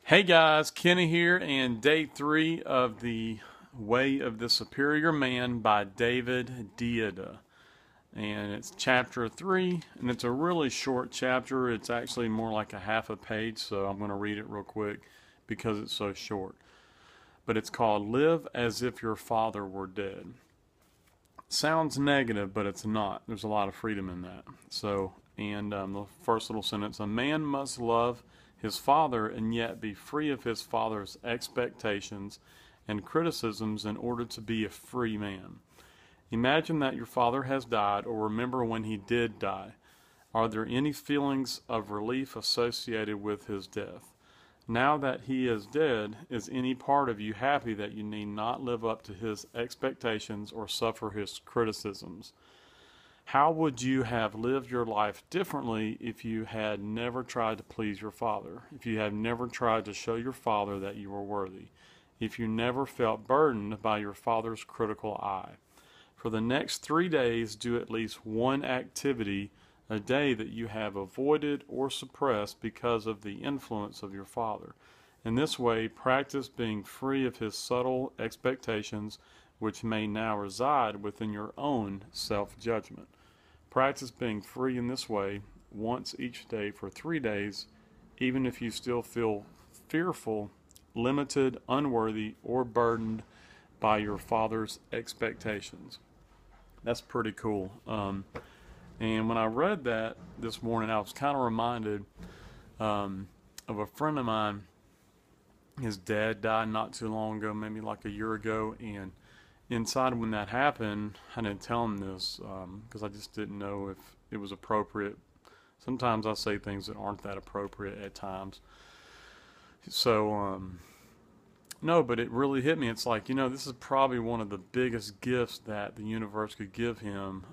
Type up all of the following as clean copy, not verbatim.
Hey guys, Kenny here, and day 3 of The Way of the Superior Man by David Deida. And it's chapter 3, and it's a really short chapter. It's actually more like a half a page, so I'm going to read it real quick because it's so short. But it's called Live as If Your Father Were Dead. Sounds negative, but it's not. There's a lot of freedom in that. The first little sentence, a man must love his father and yet be free of his father's expectations and criticisms in order to be a free man. Imagine that your father has died, or remember when he did die. Are there any feelings of relief associated with his death? Now that he is dead, is any part of you happy that you need not live up to his expectations or suffer his criticisms? How would you have lived your life differently if you had never tried to please your father? If you had never tried to show your father that you were worthy? If you never felt burdened by your father's critical eye? For the next 3 days, do at least one activity a day that you have avoided or suppressed because of the influence of your father. In this way, practice being free of his subtle expectations, which may now reside within your own self-judgment. Practice being free in this way once each day for 3 days, even if you still feel fearful, limited, unworthy, or burdened by your father's expectations. That's pretty cool. And when I read that this morning, I was kind of reminded of a friend of mine. His dad died not too long ago, maybe like a year ago, and inside when that happened, I didn't tell him this because I just didn't know if it was appropriate. Sometimes I say things that aren't that appropriate at times. No, but it really hit me. It's like, this is probably one of the biggest gifts that the universe could give him,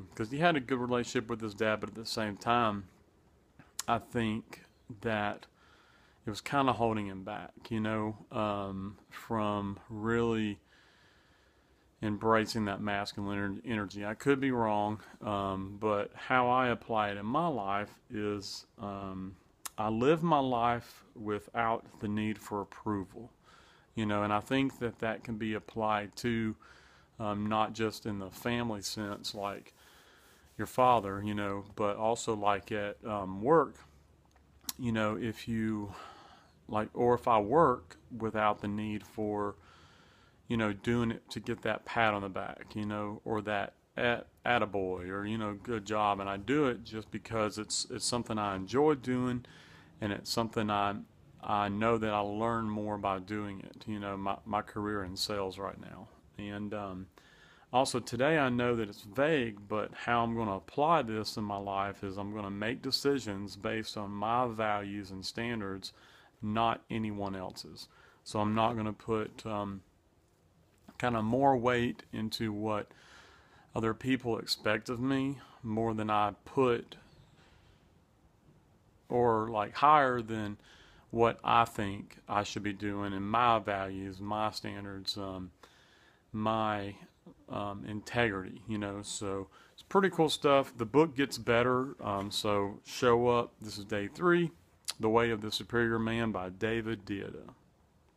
because he had a good relationship with his dad, but at the same time, I think that it was kind of holding him back, from really embracing that masculine energy. I could be wrong, but how I apply it in my life is I live my life without the need for approval, and I think that can be applied to not just in the family sense like your father, but also like at work, if you or if I work without the need for doing it to get that pat on the back, or that attaboy, or, good job. And I do it just because it's something I enjoy doing, and it's something I know that I'll learn more by doing it, my career in sales right now. And also today I know that it's vague, but how I'm going to apply this in my life is I'm going to make decisions based on my values and standards, not anyone else's. So I'm not going to put kind of more weight into what other people expect of me more than I put, or like higher than what I think I should be doing, and my values, my standards, my integrity, so it's pretty cool stuff. The book gets better, so show up. This is day 3, The Way of the Superior Man by David Deida.